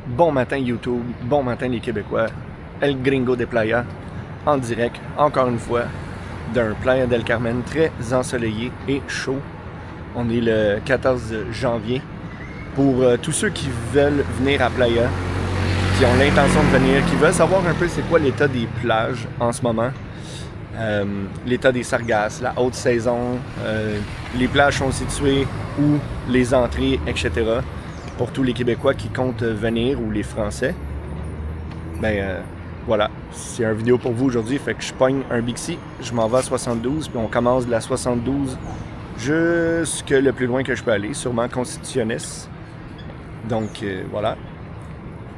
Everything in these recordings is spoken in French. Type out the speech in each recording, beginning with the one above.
Bon matin YouTube, bon matin les Québécois, El Gringo de Playa, en direct, encore une fois, d'un Playa del Carmen très ensoleillé et chaud. On est le 14 janvier. Pour tous ceux qui veulent venir à Playa, qui ont l'intention de venir, qui veulent savoir un peu c'est quoi l'état des plages en ce moment, l'état des sargasses, la haute saison, les plages sont situées où, les entrées, etc. Pour tous les Québécois qui comptent venir ou les Français, ben voilà, c'est une vidéo pour vous aujourd'hui, fait que je pogne un Bixi, je m'en vais à 72, puis on commence de la 72 jusque le plus loin que je peux aller, sûrement Constituciones. Donc voilà,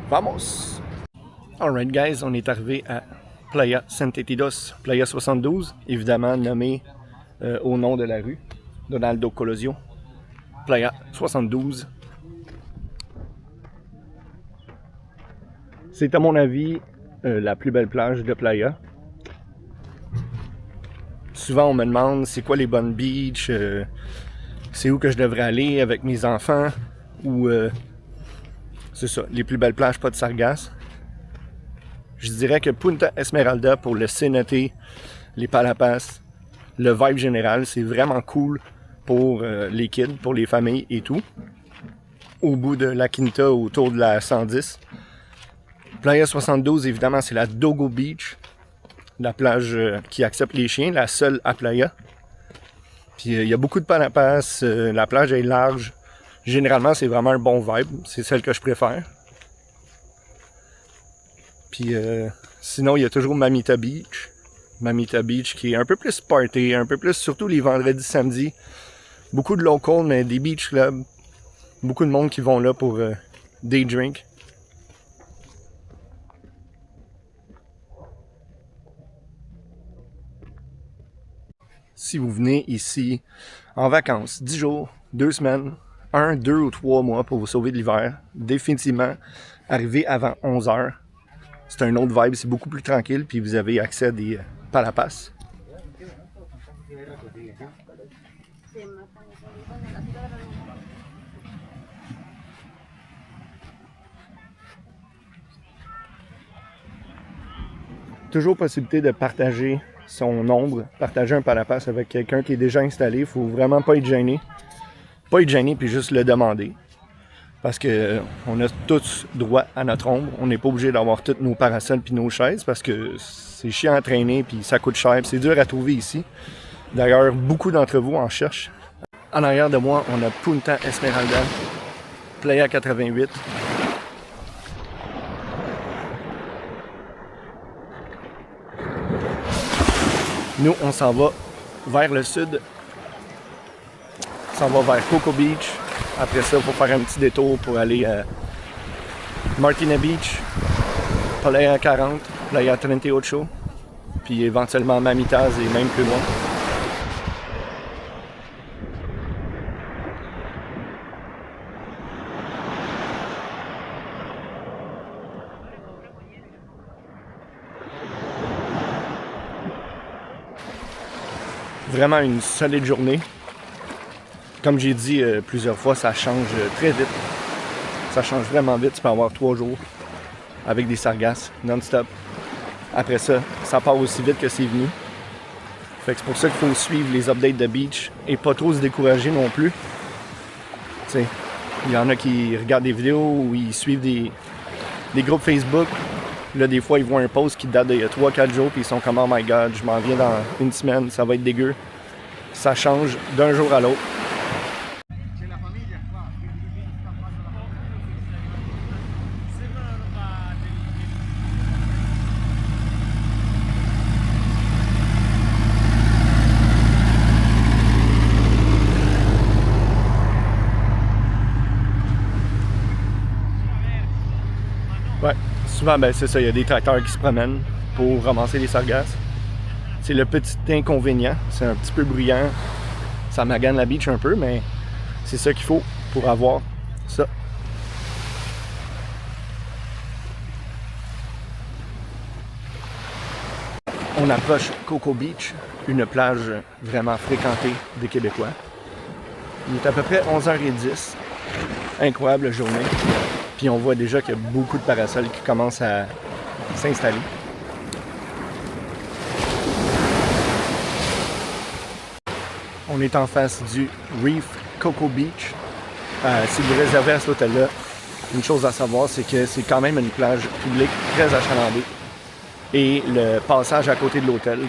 vamos! Alright guys, on est arrivé à Playa Santetidos, Playa 72, évidemment nommé au nom de la rue, Donaldo Colosio, Playa 72. C'est à mon avis la plus belle plage de Playa. Souvent on me demande c'est quoi les bonnes beaches, c'est où que je devrais aller avec mes enfants, ou c'est ça, les plus belles plages, pas de sargasses. Je dirais que Punta Esmeralda pour le cénote, les palapas, le vibe général, c'est vraiment cool pour les kids, pour les familles et tout. Au bout de la Quinta, autour de la 110. Playa 72, évidemment, c'est la Dogo Beach, la plage qui accepte les chiens, la seule à Playa. Puis il y a beaucoup de palapas, la plage est large. Généralement, c'est vraiment un bon vibe, c'est celle que je préfère. Puis sinon, il y a toujours Mamita Beach. Mamita Beach qui est un peu plus party, un peu plus, surtout les vendredis, samedis. Beaucoup de locals, mais des beach clubs. Beaucoup de monde qui vont là pour day drink. Si vous venez ici en vacances, 10 jours, 2 semaines, 1, 2 ou 3 mois pour vous sauver de l'hiver, définitivement, arrivez avant 11 h. C'est un autre vibe, c'est beaucoup plus tranquille, puis vous avez accès à des palapas. Toujours possibilité de partager son nombre, partager un palapas avec quelqu'un qui est déjà installé. Il faut vraiment pas être gêné. Pas être gêné puis juste le demander. Parce que on a tous droit à notre ombre. On n'est pas obligé d'avoir tous nos parasols puis nos chaises parce que c'est chiant à traîner puis ça coûte cher. C'est dur à trouver ici. D'ailleurs, beaucoup d'entre vous en cherchent. En arrière de moi, on a Punta Esmeralda, Playa 88. Nous, on s'en va vers le sud. On s'en va vers Cocoa Beach. Après ça, il faut faire un petit détour pour aller à Martina Beach, Playa 40, Playa 38, puis éventuellement Mamitas et même plus loin. Vraiment une solide journée. Comme j'ai dit plusieurs fois, ça change très vite. Ça change vraiment vite. Tu peux avoir 3 jours avec des sargasses non-stop. Après ça, ça part aussi vite que c'est venu. Fait que c'est pour ça qu'il faut suivre les updates de beach et pas trop se décourager non plus. T'sais, il y en a qui regardent des vidéos ou ils suivent des groupes Facebook. Là, des fois, ils voient un post qui date d'il y a 3-4 jours puis ils sont comme « Oh my God, je m'en viens dans une semaine, ça va être dégueu. » Ça change d'un jour à l'autre. Ouais, souvent, ben, c'est ça, il y a des tracteurs qui se promènent pour ramasser les sargasses. C'est le petit inconvénient, c'est un petit peu bruyant, ça magane la beach un peu, mais c'est ça qu'il faut pour avoir ça. On approche Cocoa Beach, une plage vraiment fréquentée des Québécois. Il est à peu près 11h10, incroyable journée. Puis on voit déjà qu'il y a beaucoup de parasols qui commencent à s'installer. On est en face du Reef Cocoa Beach. Si vous réservez à cet hôtel-là, une chose à savoir, c'est que c'est quand même une plage publique très achalandée. Et le passage à côté de l'hôtel,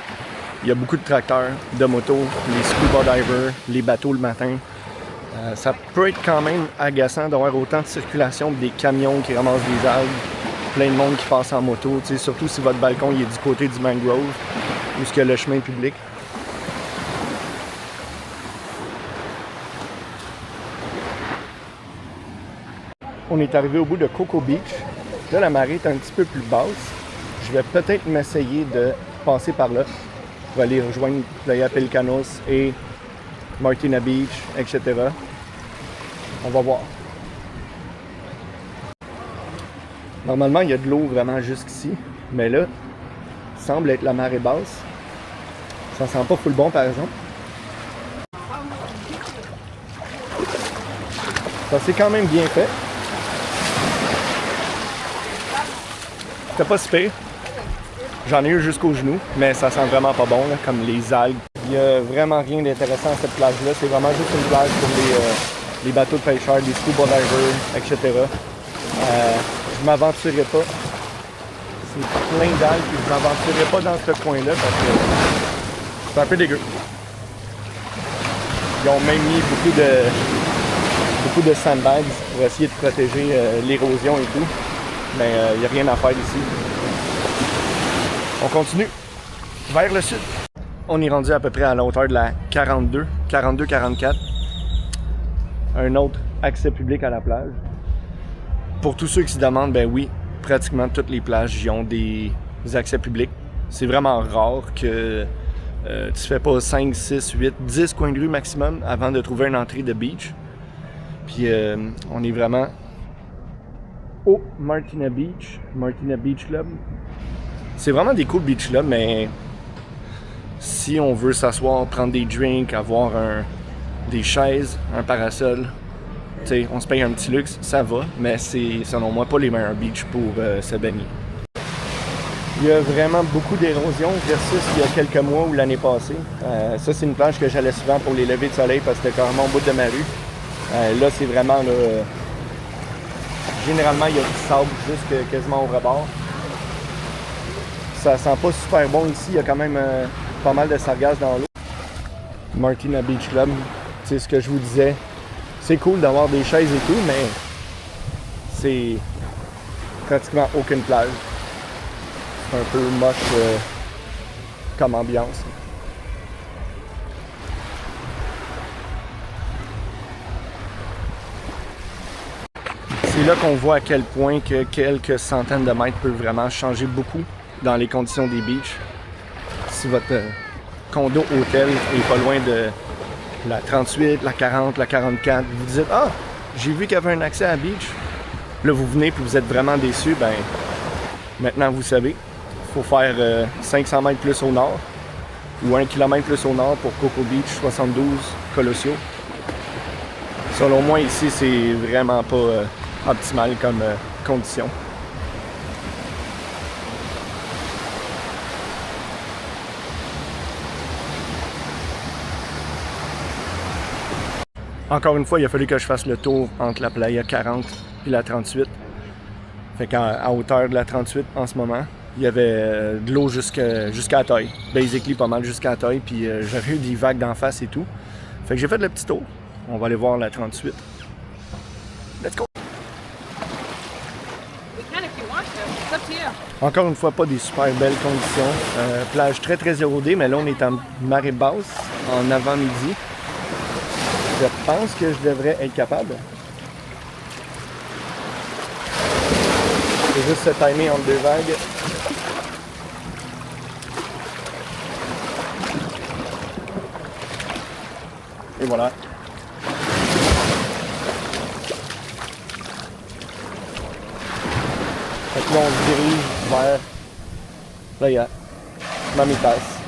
il y a beaucoup de tracteurs, de motos, les scuba divers, les bateaux le matin. Ça peut être quand même agaçant d'avoir autant de circulation, des camions qui ramassent des algues, plein de monde qui passe en moto, surtout si votre balcon il est du côté du mangrove, où il y a le chemin public. On est arrivé au bout de Cocoa Beach. Là, la marée est un petit peu plus basse. Je vais peut-être m'essayer de passer par là pour aller rejoindre Playa Pelicanos et Martina Beach, etc. On va voir. Normalement, il y a de l'eau vraiment jusqu'ici, mais là, il semble être la marée basse. Ça sent pas full bon, par exemple. Ça s'est quand même bien fait. C'était pas si pire. J'en ai eu jusqu'aux genoux, mais ça sent vraiment pas bon, là, comme les algues. Il n'y a vraiment rien d'intéressant à cette plage-là. C'est vraiment juste une plage pour les bateaux de pêcheurs, les scuba divers, etc. Je m'aventurerai pas. C'est plein d'algues, puis je m'aventurerai pas dans ce coin-là parce que c'est un peu dégueu. Ils ont même mis beaucoup de sandbags pour essayer de protéger l'érosion et tout. Mais il n'y a rien à faire ici. On continue vers le sud. On est rendu à peu près à la hauteur de la 42-44. Un autre accès public à la plage. Pour tous ceux qui se demandent, ben oui, pratiquement toutes les plages y ont des accès publics. C'est vraiment rare que tu fais pas 5, 6, 8, 10 coins de rue maximum avant de trouver une entrée de beach. Puis on est vraiment au Martina Beach Club. C'est vraiment des cool beach clubs, mais si on veut s'asseoir, prendre des drinks, avoir des chaises, un parasol, on se paye un petit luxe, ça va, mais c'est selon moi pas les meilleurs beachs pour se baigner. Il y a vraiment beaucoup d'érosion versus il y a quelques mois ou l'année passée. Ça, c'est une plage que j'allais souvent pour les levées de soleil parce que c'était carrément au bout de ma rue. Là, c'est vraiment là. Généralement, il y a du sable juste quasiment au rebord. Ça sent pas super bon ici, il y a quand même pas mal de sargasses dans l'eau. Martina Beach Club, c'est ce que je vous disais. C'est cool d'avoir des chaises et tout, mais c'est pratiquement aucune plage. C'est un peu moche comme ambiance. C'est là qu'on voit à quel point que quelques centaines de mètres peuvent vraiment changer beaucoup dans les conditions des beaches. Si votre condo hôtel est pas loin de la 38, la 40, la 44, vous dites « Ah, j'ai vu qu'il y avait un accès à la beach. » Là, vous venez et vous êtes vraiment déçu. Ben, maintenant, vous savez, il faut faire 500 mètres plus au nord ou 1 km plus au nord pour Cocoa Beach 72 Colosio. Selon moi, ici, c'est vraiment pas optimal comme condition. Encore une fois, il a fallu que je fasse le tour entre la Playa 40 et la 38. Fait qu'à hauteur de la 38 en ce moment, il y avait de l'eau jusqu'à la taille. Basically pas mal jusqu'à la taille, puis j'avais eu des vagues d'en face et tout. Fait que j'ai fait le petit tour. On va aller voir la 38. Let's go! Encore une fois, pas des super belles conditions. Plage très très érodée, mais là on est en marée basse, en avant-midi. Je pense que je devrais être capable. C'est juste se timer entre deux vagues. Et voilà. Fait que là, on se dirige vers Playa Mamitas.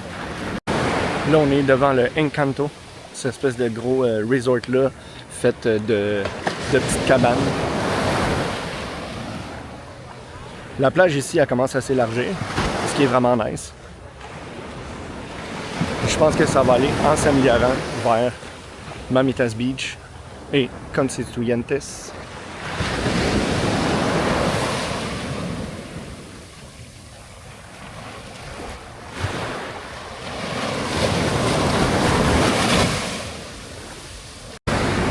Là, on est devant le Encanto, cette espèce de gros resort-là, fait de petites cabanes. La plage ici, elle commence à s'élargir, ce qui est vraiment nice. Je pense que ça va aller en s'améliorant vers Mamitas Beach et Constituyentes.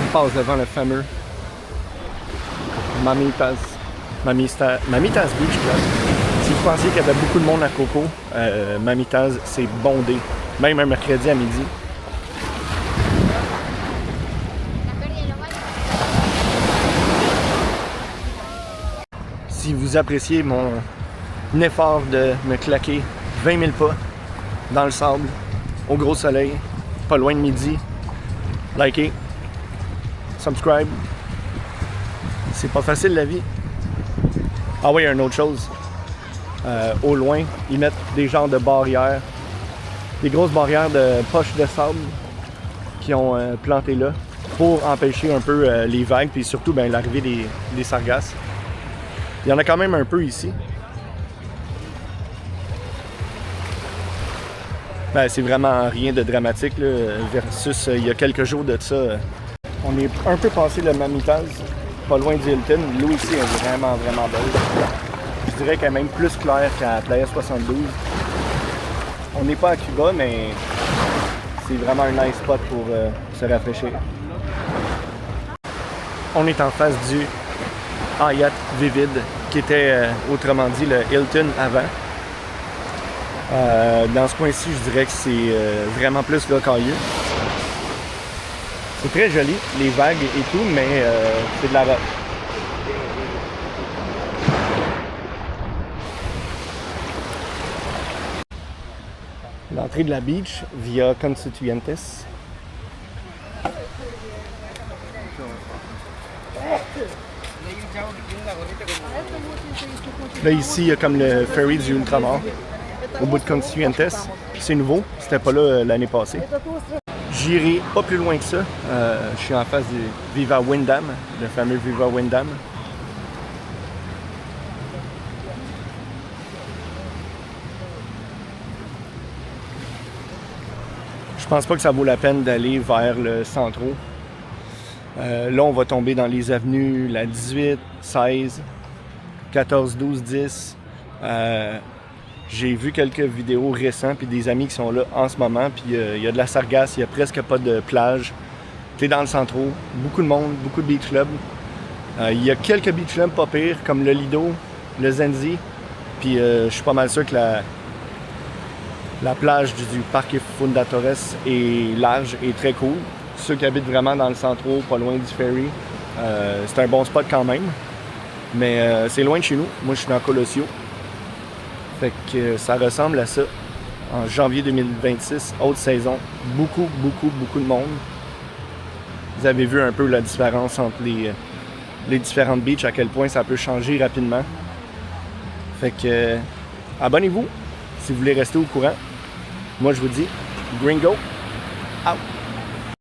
On passe devant le fameux Mamitas Beach Club. Si vous pensiez qu'il y avait beaucoup de monde à Coco, Mamitas, c'est bondé. Même un mercredi à midi. Si vous appréciez mon effort de me claquer 20 000 pas dans le sable, au gros soleil, pas loin de midi, likez, subscribe. C'est pas facile la vie. Ah oui, une autre chose. Au loin, ils mettent des genres de barrières, des grosses barrières de poches de sable qui ont planté là pour empêcher un peu les vagues puis surtout l'arrivée des sargasses. Il y en a quand même un peu ici. C'est vraiment rien de dramatique là, versus il y a quelques jours de ça. On est un peu passé le Mamitas, pas loin du Hilton. L'eau ici est vraiment belle. Je dirais qu'elle est même plus claire qu'à Playa 72. On n'est pas à Cuba, mais c'est vraiment un nice spot pour se rafraîchir. On est en face du Hyatt Vivid, qui était autrement dit le Hilton avant. Dans ce coin-ci, je dirais que c'est vraiment plus rocailleux. C'est très joli, les vagues et tout, mais c'est de la roche. L'entrée de la beach via Constituyentes. Là ici, il y a comme le ferry du Ultramar au bout de Constituyentes. C'est nouveau, c'était pas là l'année passée. J'irai pas plus loin que ça. Je suis en face du Viva Windham, le fameux Viva Windham. Je pense pas que ça vaut la peine d'aller vers le Centro. Là, on va tomber dans les avenues, la 18, 16, 14, 12, 10. J'ai vu quelques vidéos récentes puis des amis qui sont là en ce moment. Puis il y a de la sargasse, il y a presque pas de plage. T'es dans le Centro, beaucoup de monde, beaucoup de beach clubs. Il y a quelques beach clubs pas pires, comme le Lido, le Zenzi. Puis je suis pas mal sûr que la plage du Parque Fundatores est large et très cool. Ceux qui habitent vraiment dans le Centro, pas loin du ferry, c'est un bon spot quand même. Mais c'est loin de chez nous. Moi, je suis dans Colosio. Fait que ça ressemble à ça. En janvier 2026, haute saison, beaucoup de monde. Vous avez vu un peu la différence entre les différentes beaches, à quel point ça peut changer rapidement. Fait que abonnez-vous si vous voulez rester au courant. Moi, je vous dis, Gringo, out!